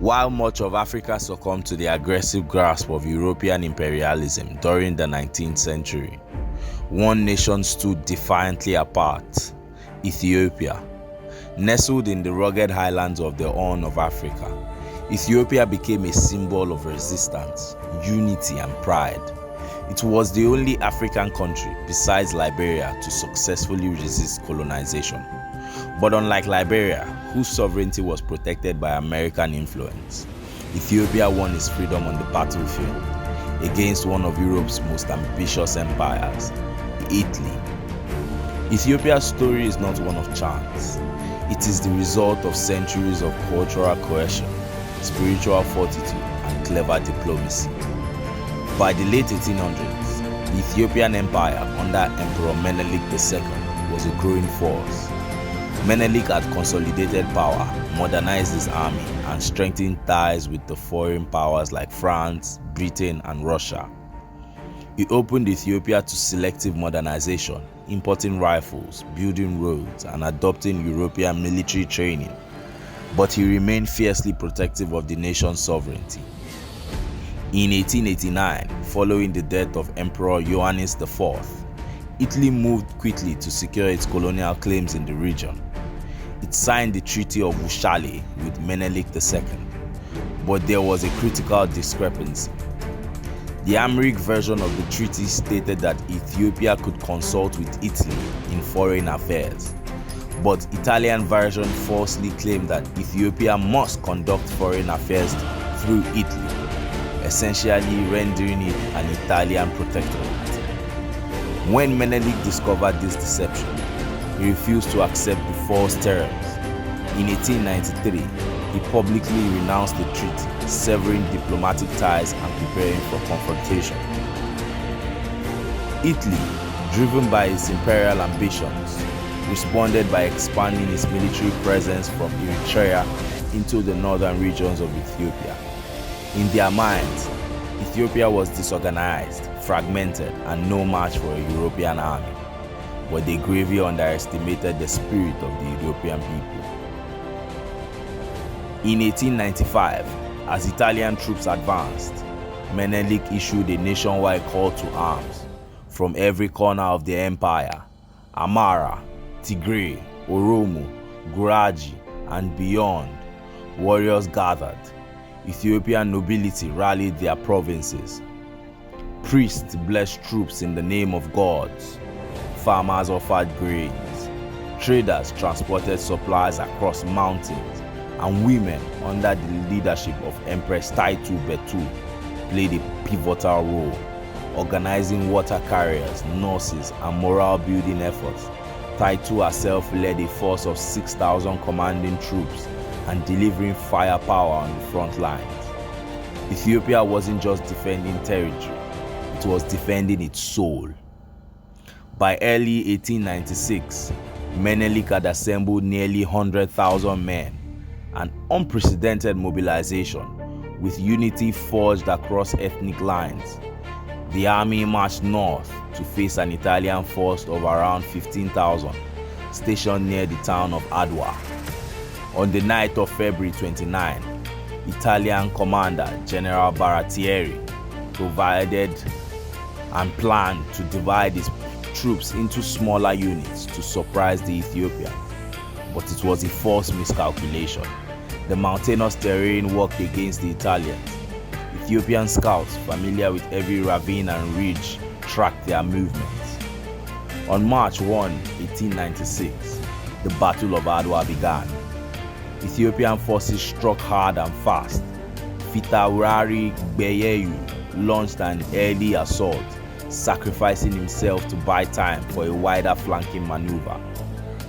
While much of Africa succumbed to the aggressive grasp of European imperialism during the 19th century, one nation stood defiantly apart: Ethiopia. Nestled in the rugged highlands of the Horn of Africa, Ethiopia became a symbol of resistance, unity, and pride. It was the only African country, besides Liberia, to successfully resist colonization. But unlike Liberia, whose sovereignty was protected by American influence, Ethiopia won its freedom on the battlefield against one of Europe's most ambitious empires, Italy. Ethiopia's story is not one of chance. It is the result of centuries of cultural cohesion, spiritual fortitude, and clever diplomacy. By the late 1800s, the Ethiopian Empire under Emperor Menelik II was a growing force. Menelik had consolidated power, modernized his army, and strengthened ties with the foreign powers like France, Britain, and Russia. He opened Ethiopia to selective modernization, importing rifles, building roads, and adopting European military training. But he remained fiercely protective of the nation's sovereignty. In 1889, following the death of Emperor Johannes IV, Italy moved quickly to secure its colonial claims in the region. It signed the Treaty of Wuchale with Menelik II, but there was a critical discrepancy. The Amharic version of the treaty stated that Ethiopia could consult with Italy in foreign affairs, but Italian version falsely claimed that Ethiopia must conduct foreign affairs through Italy, essentially rendering it an Italian protectorate. When Menelik discovered this deception, he refused to accept the false terms. In 1893, he publicly renounced the treaty, severing diplomatic ties and preparing for confrontation. Italy, driven by its imperial ambitions, responded by expanding its military presence from Eritrea into the northern regions of Ethiopia. In their minds, Ethiopia was disorganized, fragmented, and no match for a European army, but they gravely underestimated the spirit of the Ethiopian people. In 1895, as Italian troops advanced, Menelik issued a nationwide call to arms. From every corner of the empire, Amhara, Tigray, Oromo, Guraji, and beyond, warriors gathered. Ethiopian nobility rallied their provinces. Priests blessed troops in the name of gods. Farmers offered grains. Traders transported supplies across mountains. And women, under the leadership of Empress Taytu Betul, played a pivotal role, organizing water carriers, nurses, and morale-building efforts. Taytu herself led a force of 6,000 commanding troops and delivering firepower on the front lines. Ethiopia wasn't just defending territory, it was defending its soul. By early 1896, Menelik had assembled nearly 100,000 men, an unprecedented mobilization, with unity forged across ethnic lines. The army marched north to face an Italian force of around 15,000, stationed near the town of Adwa. On the night of February 29, Italian commander General Baratieri provided and planned to divide his troops into smaller units to surprise the Ethiopians. But it was a false miscalculation. The mountainous terrain worked against the Italians. Ethiopian scouts, familiar with every ravine and ridge, tracked their movements. On March 1, 1896, the Battle of Adwa began. Ethiopian forces struck hard and fast. Fitaurari Beyeyu launched an early assault, sacrificing himself to buy time for a wider flanking maneuver.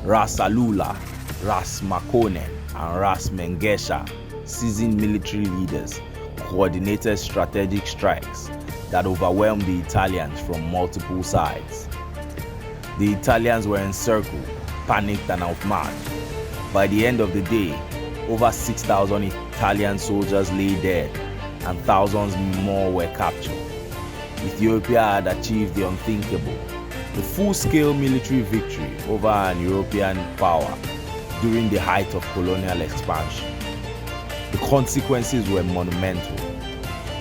Ras Alula, Ras Makonnen, and Ras Mengesha, seasoned military leaders, coordinated strategic strikes that overwhelmed the Italians from multiple sides. The Italians were encircled, panicked, and outmatched. By the end of the day, over 6,000 Italian soldiers lay dead, and thousands more were captured. Ethiopia had achieved the unthinkable, the full-scale military victory over an European power during the height of colonial expansion. The consequences were monumental.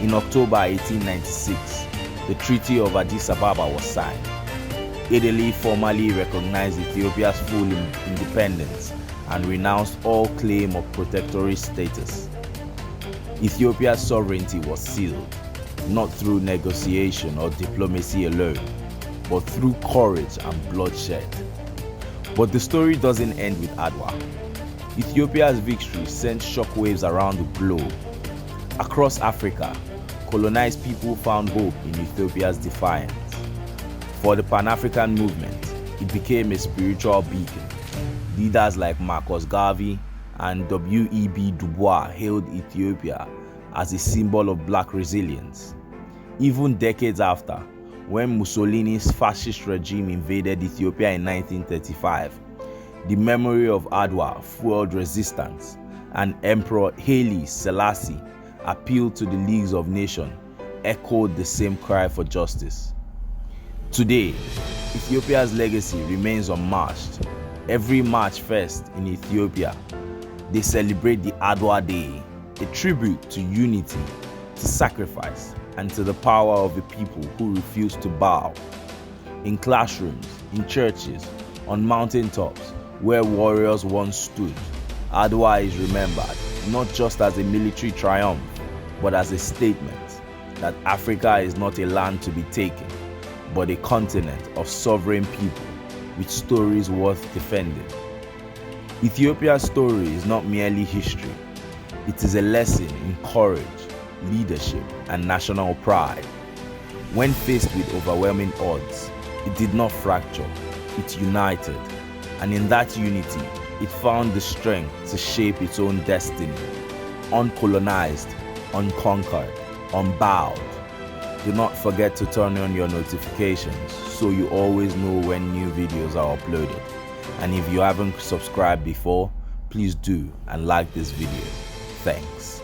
In October 1896, the Treaty of Addis Ababa was signed. Italy formally recognized Ethiopia's full independence and renounced all claim of protectorate status. Ethiopia's sovereignty was sealed, not through negotiation or diplomacy alone, but through courage and bloodshed. But the story doesn't end with Adwa. Ethiopia's victory sent shockwaves around the globe. Across Africa, colonized people found hope in Ethiopia's defiance. For the Pan-African movement, it became a spiritual beacon. Leaders like Marcus Garvey and W.E.B. Du Bois hailed Ethiopia as a symbol of black resilience. Even decades after, when Mussolini's fascist regime invaded Ethiopia in 1935, the memory of Adwa fueled resistance, and Emperor Haile Selassie appealed to the Leagues of Nations, echoed the same cry for justice. Today, Ethiopia's legacy remains unmatched. Every March 1st in Ethiopia, they celebrate the Adwa Day, a tribute to unity, to sacrifice, and to the power of the people who refuse to bow. In classrooms, in churches, on mountaintops, where warriors once stood, Adwa is remembered not just as a military triumph, but as a statement that Africa is not a land to be taken, but a continent of sovereign people with stories worth defending. Ethiopia's story is not merely history. It is a lesson in courage, leadership, and national pride. When faced with overwhelming odds, it did not fracture, it united. And in that unity, it found the strength to shape its own destiny. Uncolonized, unconquered, unbowed. Do not forget to turn on your notifications so you always know when new videos are uploaded. And if you haven't subscribed before, please do and like this video. Thanks.